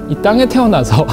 이 땅에 태어나서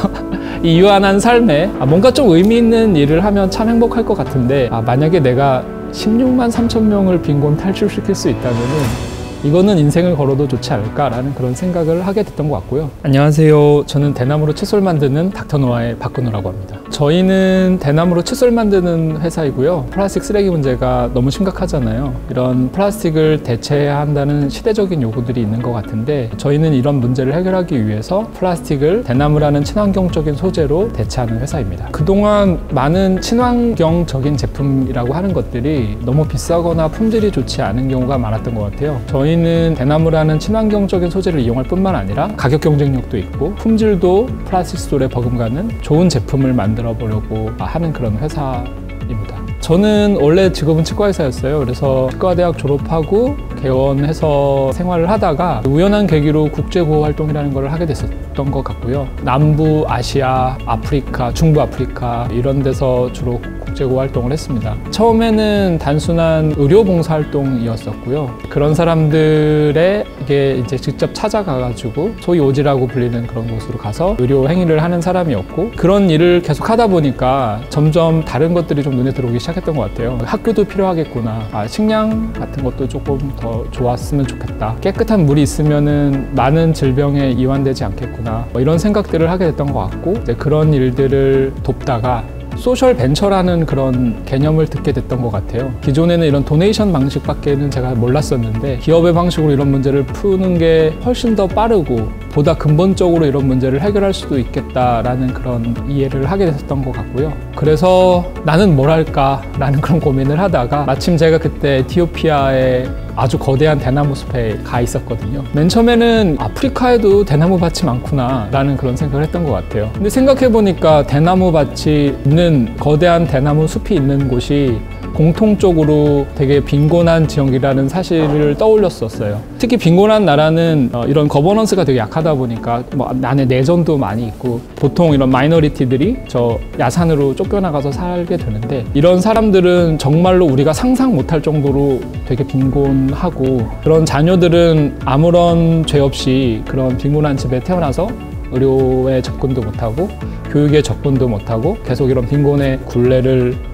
이 유한한 삶에 뭔가 좀 의미 있는 일을 하면 참 행복할 것 같은데 만약에 내가 16만 3천 명을 빈곤 탈출시킬 수 있다면은 이거는 인생을 걸어도 좋지 않을까라는 그런 생각을 하게 됐던 것 같고요. 안녕하세요. 저는 대나무로 칫솔 만드는 닥터노아의 박근호라고 합니다. 저희는 대나무로 칫솔 만드는 회사이고요. 플라스틱 쓰레기 문제가 너무 심각하잖아요. 이런 플라스틱을 대체해야 한다는 시대적인 요구들이 있는 것 같은데 저희는 이런 문제를 해결하기 위해서 플라스틱을 대나무라는 친환경적인 소재로 대체하는 회사입니다. 그동안 많은 친환경적인 제품이라고 하는 것들이 너무 비싸거나 품질이 좋지 않은 경우가 많았던 것 같아요. 저희는 대나무라는 친환경적인 소재를 이용할 뿐만 아니라 가격 경쟁력도 있고 품질도 플라스틱 스토리에 버금가는 좋은 제품을 만들어 보려고 하는 그런 회사입니다. 저는 원래 직업은 치과의사였어요. 그래서 치과대학 졸업하고 개원해서 생활을 하다가 우연한 계기로 국제구호 활동이라는 걸 하게 됐었던 것 같고요. 남부 아시아, 아프리카, 중부 아프리카 이런 데서 주로 국제구호 활동을 했습니다. 처음에는 단순한 의료봉사 활동이었었고요. 그런 사람들에게 이제 직접 찾아가가지고 소위 오지라고 불리는 그런 곳으로 가서 의료 행위를 하는 사람이었고 그런 일을 계속 하다 보니까 점점 다른 것들이 좀 눈에 들어오기 시작했던 것 같아요. 학교도 필요하겠구나. 식량 같은 것도 조금 더 좋았으면 좋겠다. 깨끗한 물이 있으면은 많은 질병에 이완되지 않겠구나. 이런 생각들을 하게 됐던 것 같고 이제 그런 일들을 돕다가 소셜 벤처라는 그런 개념을 듣게 됐던 것 같아요. 기존에는 이런 도네이션 방식밖에는 제가 몰랐었는데 기업의 방식으로 이런 문제를 푸는 게 훨씬 더 빠르고 보다 근본적으로 이런 문제를 해결할 수도 있겠다라는 그런 이해를 하게 됐었던 것 같고요. 그래서 나는 뭘 할까 라는 그런 고민을 하다가 마침 제가 그때 에티오피아에 아주 거대한 대나무 숲에 가 있었거든요. 맨 처음에는 아프리카에도 대나무 밭이 많구나 라는 그런 생각을 했던 것 같아요. 근데 생각해보니까 대나무 밭이 있는 거대한 대나무 숲이 있는 곳이 공통적으로 되게 빈곤한 지역이라는 사실을 떠올렸었어요. 특히 빈곤한 나라는 이런 거버넌스가 되게 약하다 보니까 안에 내전도 많이 있고 보통 이런 마이너리티들이 저 야산으로 쫓겨나가서 살게 되는데 이런 사람들은 정말로 우리가 상상 못할 정도로 되게 빈곤하고 그런 자녀들은 아무런 죄 없이 그런 빈곤한 집에 태어나서 의료에 접근도 못하고 교육에 접근도 못하고 계속 이런 빈곤의 굴레를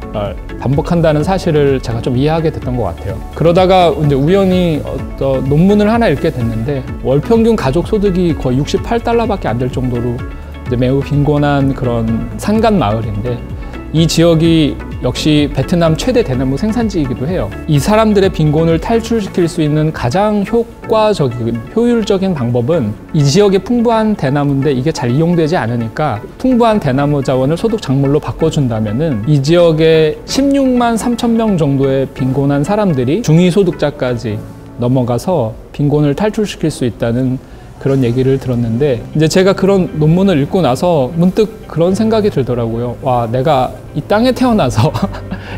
반복한다는 사실을 제가 좀 이해하게 됐던 것 같아요. 그러다가 이제 우연히 논문을 하나 읽게 됐는데 월 평균 가족 소득이 거의 68달러밖에 안 될 정도로 이제 매우 빈곤한 그런 산간 마을인데 이 지역이 역시 베트남 최대 대나무 생산지이기도 해요. 이 사람들의 빈곤을 탈출시킬 수 있는 가장 효율적인 방법은 이 지역에 풍부한 대나무인데 이게 잘 이용되지 않으니까 풍부한 대나무 자원을 소득 작물로 바꿔준다면은 이 지역에 16만 3천 명 정도의 빈곤한 사람들이 중위소득자까지 넘어가서 빈곤을 탈출시킬 수 있다는 그런 얘기를 들었는데 이제 제가 그런 논문을 읽고 나서 문득 그런 생각이 들더라고요. 와, 내가 이 땅에 태어나서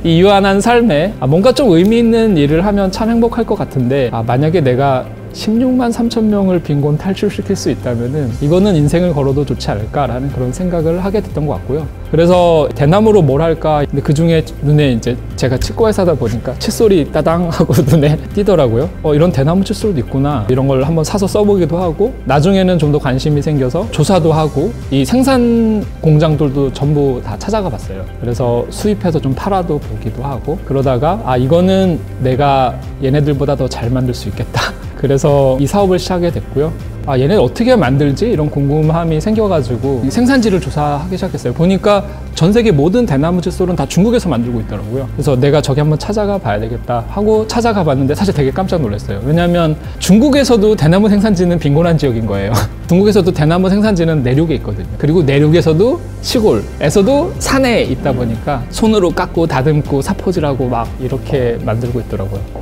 이 유한한 삶에 뭔가 좀 의미 있는 일을 하면 참 행복할 것 같은데 만약에 내가 16만 3천 명을 빈곤 탈출시킬 수 있다면은 이거는 인생을 걸어도 좋지 않을까라는 그런 생각을 하게 됐던 것 같고요. 그래서 대나무로 뭘 할까? 근데 그 중에 눈에 이제 제가 치과의사다 보니까 칫솔이 따당 하고 눈에 띄더라고요. 이런 대나무 칫솔도 있구나. 이런 걸 한번 사서 써보기도 하고 나중에는 좀 더 관심이 생겨서 조사도 하고 이 생산 공장들도 전부 다 찾아가 봤어요. 그래서 수입해서 좀 팔아도 보기도 하고 그러다가 이거는 내가 얘네들보다 더 잘 만들 수 있겠다. 그래서 이 사업을 시작하게 됐고요. 얘네 어떻게 만들지? 이런 궁금함이 생겨가지고 생산지를 조사하기 시작했어요. 보니까 전 세계 모든 대나무 칫솔은 다 중국에서 만들고 있더라고요. 그래서 내가 저기 한번 찾아가 봐야 되겠다 하고 찾아가 봤는데 사실 되게 깜짝 놀랐어요. 왜냐하면 중국에서도 대나무 생산지는 빈곤한 지역인 거예요. 중국에서도 대나무 생산지는 내륙에 있거든요. 그리고 내륙에서도 시골에서도 산에 있다 보니까 손으로 깎고 다듬고 사포질하고 막 이렇게 만들고 있더라고요.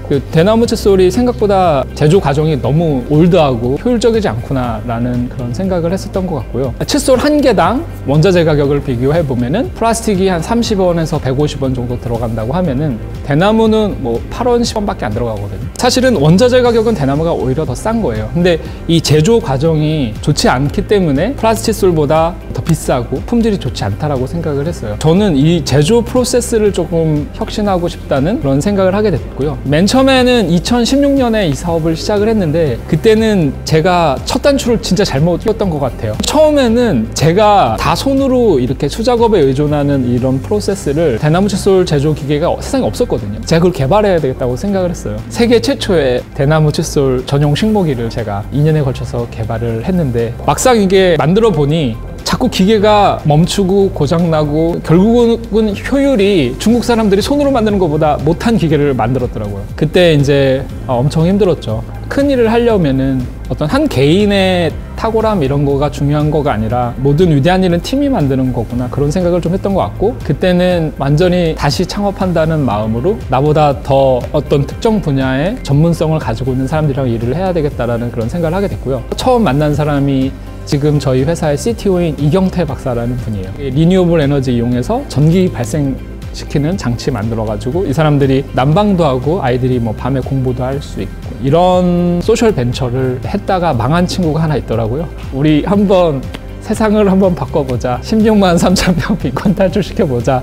그 대나무 칫솔이 생각보다 제조 과정이 너무 올드하고 효율적이지 않구나 라는 그런 생각을 했었던 것 같고요. 칫솔 한 개당 원자재 가격을 비교해 보면은 플라스틱이 한 30원에서 150원 정도 들어간다고 하면은 대나무는 뭐 8원, 10원밖에 안 들어가거든요. 사실은 원자재 가격은 대나무가 오히려 더 싼 거예요. 근데 이 제조 과정이 좋지 않기 때문에 플라스틱 칫솔보다 더 비싸고 품질이 좋지 않다라고 생각을 했어요. 저는 이 제조 프로세스를 조금 혁신하고 싶다는 그런 생각을 하게 됐고요. 맨 처음에는 2016년에 이 사업을 시작을 했는데 그때는 제가 첫 단추를 진짜 잘못 끼웠던 것 같아요. 처음에는 제가 다 손으로 이렇게 수작업에 의존하는 이런 프로세스를 대나무 칫솔 제조 기계가 세상에 없었거든요. 제가 그걸 개발해야 되겠다고 생각을 했어요. 세계 최초의 대나무 칫솔 전용 식모기를 제가 2년에 걸쳐서 개발을 했는데 막상 이게 만들어 보니 자꾸 기계가 멈추고 고장나고 결국은 효율이 중국 사람들이 손으로 만드는 것보다 못한 기계를 만들었더라고요. 그때 이제 엄청 힘들었죠. 큰 일을 하려면은 어떤 한 개인의 탁월함 이런 거가 중요한 거가 아니라 모든 위대한 일은 팀이 만드는 거구나 그런 생각을 좀 했던 것 같고 그때는 완전히 다시 창업한다는 마음으로 나보다 더 어떤 특정 분야의 전문성을 가지고 있는 사람들이랑 일을 해야 되겠다라는 그런 생각을 하게 됐고요. 처음 만난 사람이 지금 저희 회사의 CTO인 이경태 박사라는 분이에요. 리뉴어블 에너지 이용해서 전기 발생시키는 장치 만들어가지고 이 사람들이 난방도 하고 아이들이 뭐 밤에 공부도 할 수 있고 이런 소셜 벤처를 했다가 망한 친구가 하나 있더라고요. 우리 한번 세상을 한번 바꿔보자. 16만 3천 명 빈곤 탈출시켜보자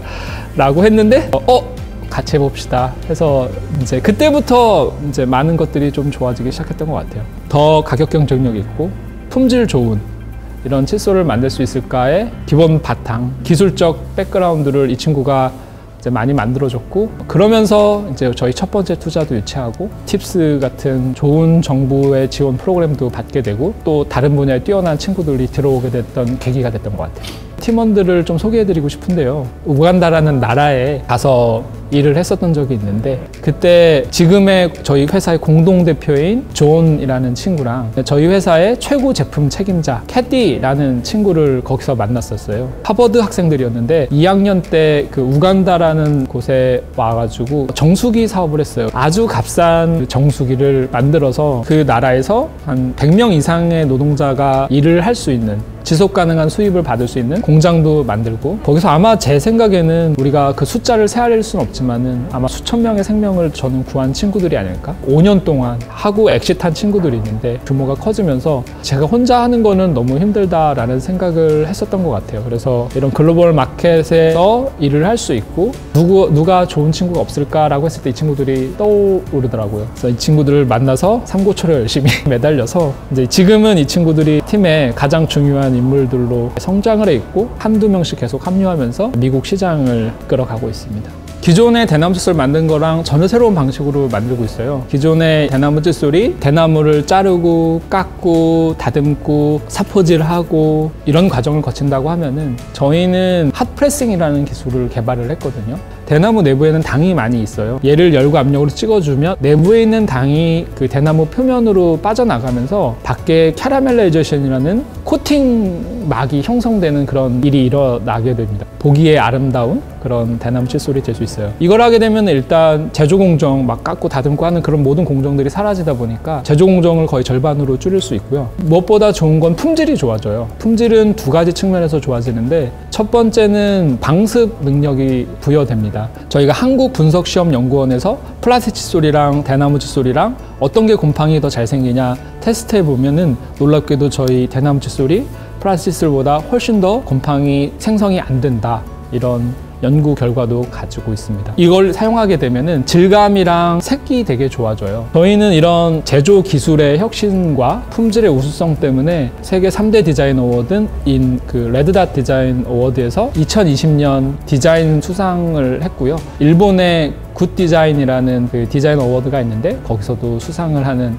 라고 했는데 같이 해봅시다 해서 이제 그때부터 이제 많은 것들이 좀 좋아지기 시작했던 것 같아요. 더 가격 경쟁력 있고 품질 좋은 이런 칫솔을 만들 수 있을까의 기본 바탕, 기술적 백그라운드를 이 친구가 이제 많이 만들어줬고 그러면서 이제 저희 첫 번째 투자도 유치하고 팁스 같은 좋은 정부의 지원 프로그램도 받게 되고 또 다른 분야에 뛰어난 친구들이 들어오게 됐던 계기가 됐던 것 같아요. 팀원들을 좀 소개해드리고 싶은데요. 우간다라는 나라에 가서 일을 했었던 적이 있는데 그때 지금의 저희 회사의 공동대표인 존이라는 친구랑 저희 회사의 최고 제품 책임자 캐디라는 친구를 거기서 만났었어요. 하버드 학생들이었는데 2학년 때 그 우간다라는 곳에 와가지고 정수기 사업을 했어요. 아주 값싼 정수기를 만들어서 그 나라에서 한 100명 이상의 노동자가 일을 할 수 있는 지속 가능한 수입을 받을 수 있는 공장도 만들고 거기서 아마 제 생각에는 우리가 그 숫자를 세알릴 수는 없지만은 아마 수천 명의 생명을 저는 구한 친구들이 아닐까? 5년 동안 하고 엑시트한 친구들이 있는데 규모가 커지면서 제가 혼자 하는 거는 너무 힘들다라는 생각을 했었던 것 같아요. 그래서 이런 글로벌 마켓에서 일을 할 수 있고 누가 좋은 친구가 없을까라고 했을 때 이 친구들이 떠오르더라고요. 그래서 이 친구들을 만나서 삼고초려 열심히 매달려서 이제 지금은 이 친구들이 팀의 가장 중요한 인물들로 성장을 해 있고 한두 명씩 계속 합류하면서 미국 시장을 끌어가고 있습니다. 기존의 대나무 칫솔 만든 거랑 전혀 새로운 방식으로 만들고 있어요. 기존의 대나무 칫솔이 대나무를 자르고 깎고 다듬고 사포질하고 이런 과정을 거친다고 하면은 저희는 핫프레싱이라는 기술을 개발을 했거든요. 대나무 내부에는 당이 많이 있어요. 얘를 열과 압력으로 찍어주면 내부에 있는 당이 그 대나무 표면으로 빠져나가면서 밖에 캐러멜라이제이션이라는 코팅 막이 형성되는 그런 일이 일어나게 됩니다. 보기에 아름다운 그런 대나무 칫솔이 될 수 있어요. 이걸 하게 되면 일단 제조 공정 막 깎고 다듬고 하는 그런 모든 공정들이 사라지다 보니까 제조 공정을 거의 절반으로 줄일 수 있고요. 무엇보다 좋은 건 품질이 좋아져요. 품질은 두 가지 측면에서 좋아지는데 첫 번째는 방습 능력이 부여됩니다. 저희가 한국분석시험연구원에서 플라스틱 칫솔이랑 대나무 칫솔이랑 어떤 게 곰팡이 더 잘 생기냐 테스트해 보면은 놀랍게도 저희 대나무 칫솔이 플라스틱 칫솔보다 훨씬 더 곰팡이 생성이 안 된다. 이런 연구 결과도 가지고 있습니다. 이걸 사용하게 되면은 질감이랑 색이 되게 좋아져요. 저희는 이런 제조 기술의 혁신과 품질의 우수성 때문에 세계 3대 디자인 어워드인 그 레드닷 디자인 어워드에서 2020년 디자인 수상을 했고요. 일본의 굿 디자인이라는 그 디자인 어워드가 있는데 거기서도 수상을 하는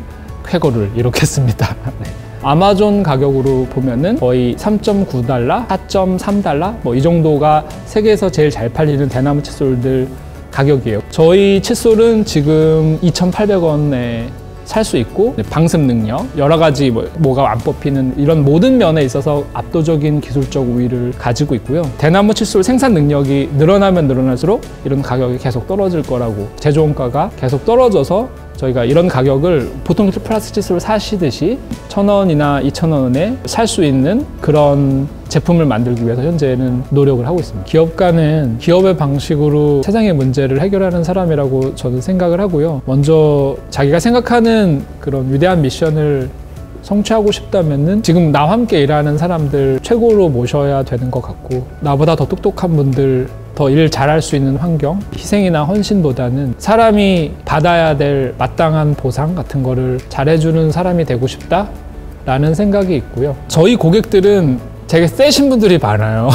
쾌거를 이룩했습니다. 네. 아마존 가격으로 보면은 거의 3.9달러, 4.3달러 뭐 이 정도가 세계에서 제일 잘 팔리는 대나무 칫솔들 가격이에요. 저희 칫솔은 지금 2,800원에 살 수 있고 방습 능력, 여러 가지 뭐가 안 뽑히는 이런 모든 면에 있어서 압도적인 기술적 우위를 가지고 있고요. 대나무 칫솔 생산 능력이 늘어나면 늘어날수록 이런 가격이 계속 떨어질 거라고 제조 원가가 계속 떨어져서 저희가 이런 가격을 보통 플라스틱 칫솔을 사시듯이 1,000원이나 2,000원에 살 수 있는 그런 제품을 만들기 위해서 현재는 노력을 하고 있습니다. 기업가는 기업의 방식으로 세상의 문제를 해결하는 사람이라고 저는 생각을 하고요. 먼저 자기가 생각하는 그런 위대한 미션을 성취하고 싶다면은 지금 나와 함께 일하는 사람들 최고로 모셔야 되는 것 같고, 나보다 더 똑똑한 분들, 더 일 잘할 수 있는 환경, 희생이나 헌신보다는 사람이 받아야 될 마땅한 보상 같은 거를 잘해주는 사람이 되고 싶다라는 생각이 있고요. 저희 고객들은 되게 세신 분들이 많아요.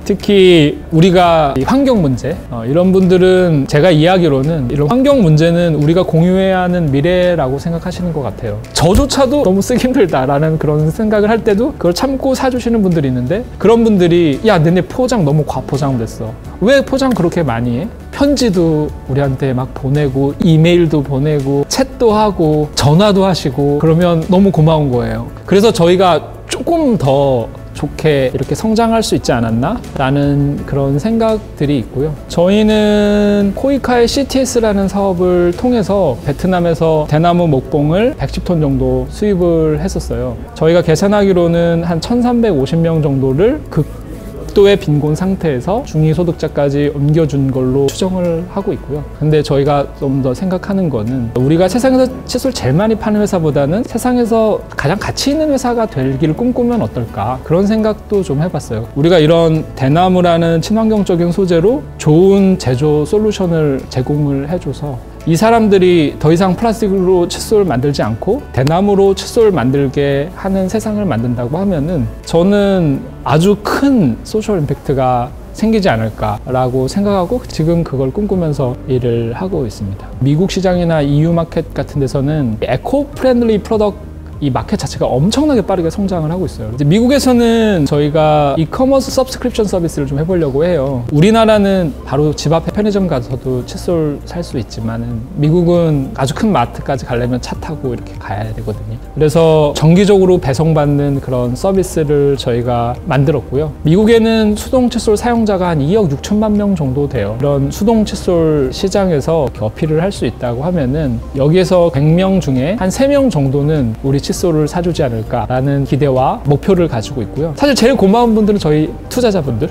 특히 우리가 환경 문제, 이런 분들은 제가 이야기로는 이런 환경 문제는 우리가 공유해야 하는 미래라고 생각하시는 것 같아요. 저조차도 너무 쓰기 힘들다라는 그런 생각을 할 때도 그걸 참고 사주시는 분들이 있는데, 그런 분들이 야, 너네 포장 너무 과포장됐어. 왜 포장 그렇게 많이 해? 편지도 우리한테 막 보내고 이메일도 보내고 챗도 하고 전화도 하시고 그러면 너무 고마운 거예요. 그래서 저희가 조금 더 좋게 이렇게 성장할 수 있지 않았나? 라는 그런 생각들이 있고요. 저희는 코이카의 CTS라는 사업을 통해서 베트남에서 대나무 목봉을 110톤 정도 수입을 했었어요. 저희가 계산하기로는 한 1350명 정도를 극도의 빈곤 상태에서 중위소득자까지 옮겨준 걸로 추정을 하고 있고요. 근데 저희가 좀 더 생각하는 거는, 우리가 세상에서 칫솔 제일 많이 파는 회사보다는 세상에서 가장 가치 있는 회사가 되기를 꿈꾸면 어떨까, 그런 생각도 좀 해봤어요. 우리가 이런 대나무라는 친환경적인 소재로 좋은 제조 솔루션을 제공을 해줘서 이 사람들이 더 이상 플라스틱으로 칫솔을 만들지 않고 대나무로 칫솔을 만들게 하는 세상을 만든다고 하면은 저는 아주 큰 소셜 임팩트가 생기지 않을까라고 생각하고 지금 그걸 꿈꾸면서 일을 하고 있습니다. 미국 시장이나 EU 마켓 같은 데서는 에코 프렌들리 프로덕트 이 마켓 자체가 엄청나게 빠르게 성장을 하고 있어요. 이제 미국에서는 저희가 이커머스 서브스크립션 서비스를 좀 해보려고 해요. 우리나라는 바로 집 앞에 편의점 가서도 칫솔 살 수 있지만은 미국은 아주 큰 마트까지 가려면 차 타고 이렇게 가야 되거든요. 그래서 정기적으로 배송받는 그런 서비스를 저희가 만들었고요. 미국에는 수동 칫솔 사용자가 한 2억 6천만 명 정도 돼요. 이런 수동 칫솔 시장에서 이렇게 어필을 할 수 있다고 하면은 여기에서 100명 중에 한 3명 정도는 우리 칫솔을 사주지 않을까라는 기대와 목표를 가지고 있고요. 사실 제일 고마운 분들은 저희 투자자분들.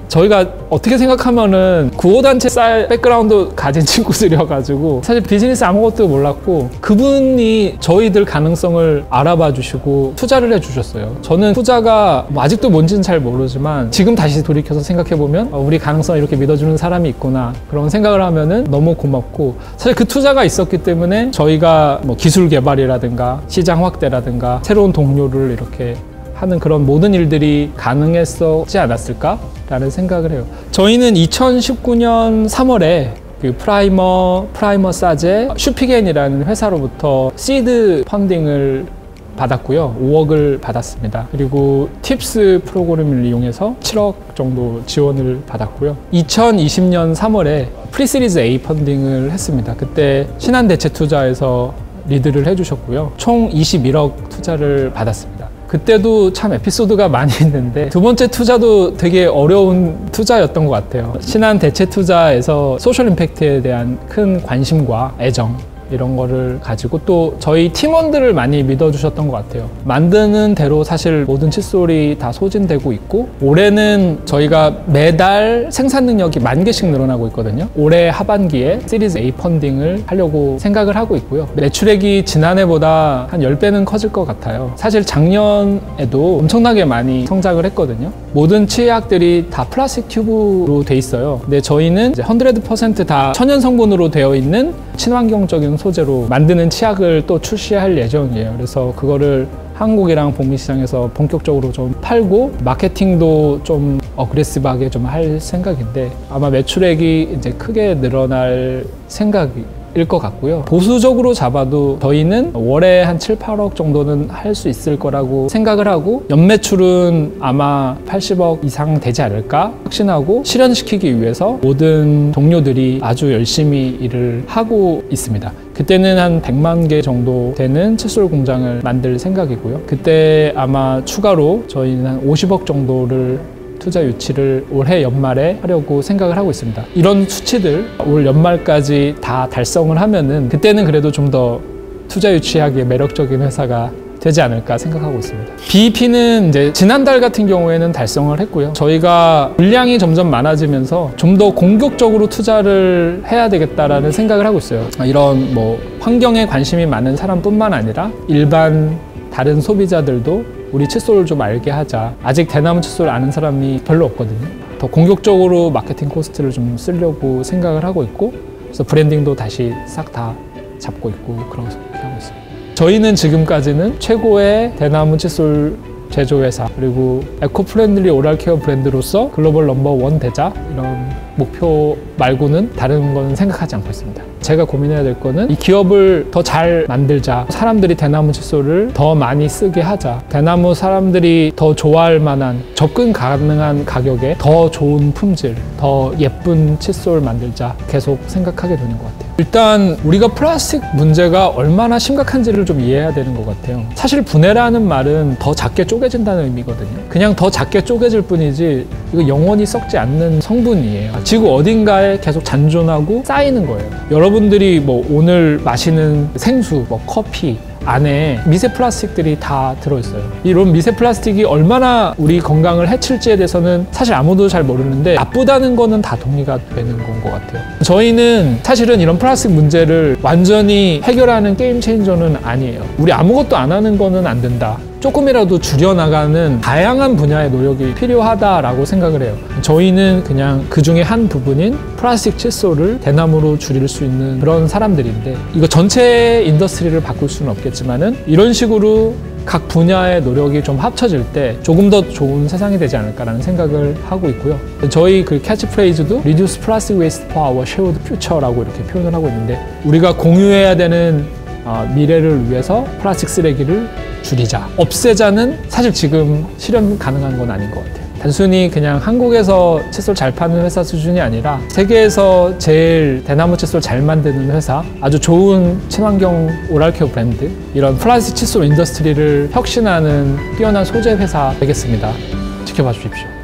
저희가 어떻게 생각하면은 구호단체 쌀 백그라운드 가진 친구들이어가지고 사실 비즈니스 아무것도 몰랐고, 그분이 저희들 가능성을 알아봐 주시고 투자를 해주셨어요. 저는 투자가 뭐 아직도 뭔지는 잘 모르지만 지금 다시 돌이켜서 생각해보면 우리 가능성을 이렇게 믿어주는 사람이 있구나, 그런 생각을 하면은 너무 고맙고, 사실 그 투자가 있었기 때문에 저희가 뭐 기술 개발이라든가 시장 확대라든가 새로운 동료를 이렇게 하는 그런 모든 일들이 가능했었지 않았을까라는 생각을 해요. 저희는 2019년 3월에 그 프라이머 사제 슈피겐이라는 회사로부터 시드 펀딩을 받았고요. 5억을 받았습니다. 그리고 팁스 프로그램을 이용해서 7억 정도 지원을 받았고요. 2020년 3월에 프리시리즈 A 펀딩을 했습니다. 그때 신한대체투자에서 리드를 해주셨고요. 총 21억 투자를 받았습니다. 그때도 참 에피소드가 많이 있는데, 두 번째 투자도 되게 어려운 투자였던 것 같아요. 신한대체투자에서 소셜 임팩트에 대한 큰 관심과 애정, 이런 거를 가지고 또 저희 팀원들을 많이 믿어주셨던 것 같아요. 만드는 대로 사실 모든 칫솔이 다 소진되고 있고, 올해는 저희가 매달 생산 능력이 10,000개씩 늘어나고 있거든요. 올해 하반기에 시리즈 A 펀딩을 하려고 생각을 하고 있고요. 매출액이 지난해보다 한 10배는 커질 것 같아요. 사실 작년에도 엄청나게 많이 성장을 했거든요. 모든 치약들이 다 플라스틱 튜브로 돼 있어요. 근데 저희는 이제 100% 다 천연 성분으로 되어 있는 친환경적인 소재로 만드는 치약을 또 출시할 예정이에요. 그래서 그거를 한국이랑 북미 시장에서 본격적으로 좀 팔고 마케팅도 좀 어그레시브하게 좀 할 생각인데, 아마 매출액이 이제 크게 늘어날 생각일 것 같고요. 보수적으로 잡아도 저희는 월에 한 7, 8억 정도는 할 수 있을 거라고 생각을 하고, 연매출은 아마 80억 이상 되지 않을까 확신하고 실현시키기 위해서 모든 동료들이 아주 열심히 일을 하고 있습니다. 그때는 한 100만 개 정도 되는 칫솔 공장을 만들 생각이고요. 그때 아마 추가로 저희는 한 50억 정도를 투자 유치를 올해 연말에 하려고 생각을 하고 있습니다. 이런 수치들 올 연말까지 다 달성을 하면은 그때는 그래도 좀 더 투자 유치하기에 매력적인 회사가 되지 않을까 생각하고 있습니다. BEP는 이제 지난달 같은 경우에는 달성을 했고요. 저희가 물량이 점점 많아지면서 좀 더 공격적으로 투자를 해야 되겠다라는 생각을 하고 있어요. 이런 뭐 환경에 관심이 많은 사람뿐만 아니라 일반 다른 소비자들도 우리 칫솔을 좀 알게 하자. 아직 대나무 칫솔을 아는 사람이 별로 없거든요. 더 공격적으로 마케팅 코스트를 좀 쓰려고 생각을 하고 있고, 그래서 브랜딩도 다시 싹 다 잡고 있고 그렇게 하고 있습니다. 저희는 지금까지는 최고의 대나무 칫솔 제조회사, 그리고 에코프렌들리 오랄케어 브랜드로서 글로벌 넘버1 되자, 이런 목표 말고는 다른 건 생각하지 않고 있습니다. 제가 고민해야 될 거는 이 기업을 더 잘 만들자, 사람들이 대나무 칫솔을 더 많이 쓰게 하자, 대나무 사람들이 더 좋아할 만한 접근 가능한 가격에 더 좋은 품질, 더 예쁜 칫솔 만들자, 계속 생각하게 되는 것 같아요. 일단 우리가 플라스틱 문제가 얼마나 심각한지를 좀 이해해야 되는 것 같아요. 사실 분해라는 말은 더 작게 쪼개진다는 의미거든요. 그냥 더 작게 쪼개질 뿐이지 이거 영원히 썩지 않는 성분이에요. 지구 어딘가에 계속 잔존하고 쌓이는 거예요. 여러분들이 뭐 오늘 마시는 생수, 뭐 커피 안에 미세 플라스틱들이 다 들어있어요. 이런 미세 플라스틱이 얼마나 우리 건강을 해칠지에 대해서는 사실 아무도 잘 모르는데, 나쁘다는 거는 다 동의가 되는 건 것 같아요. 저희는 사실은 이런 플라스틱 문제를 완전히 해결하는 게임 체인저는 아니에요. 우리 아무것도 안 하는 거는 안 된다. 조금이라도 줄여나가는 다양한 분야의 노력이 필요하다라고 생각을 해요. 저희는 그냥 그 중에 한 부분인 플라스틱 칫솔을 대나무로 줄일 수 있는 그런 사람들인데, 이거 전체 인더스트리를 바꿀 수는 없겠지만은 이런 식으로 각 분야의 노력이 좀 합쳐질 때 조금 더 좋은 세상이 되지 않을까라는 생각을 하고 있고요. 저희 그 캐치프레이즈도 Reduce Plastic Waste for our Shared Future라고 이렇게 표현을 하고 있는데, 우리가 공유해야 되는 미래를 위해서 플라스틱 쓰레기를 줄이자, 없애자는 사실 지금 실현 가능한 건 아닌 것 같아요. 단순히 그냥 한국에서 칫솔 잘 파는 회사 수준이 아니라 세계에서 제일 대나무 칫솔 잘 만드는 회사, 아주 좋은 친환경 오랄케어 브랜드, 이런 플라스틱 칫솔 인더스트리를 혁신하는 뛰어난 소재 회사 되겠습니다. 지켜봐 주십시오.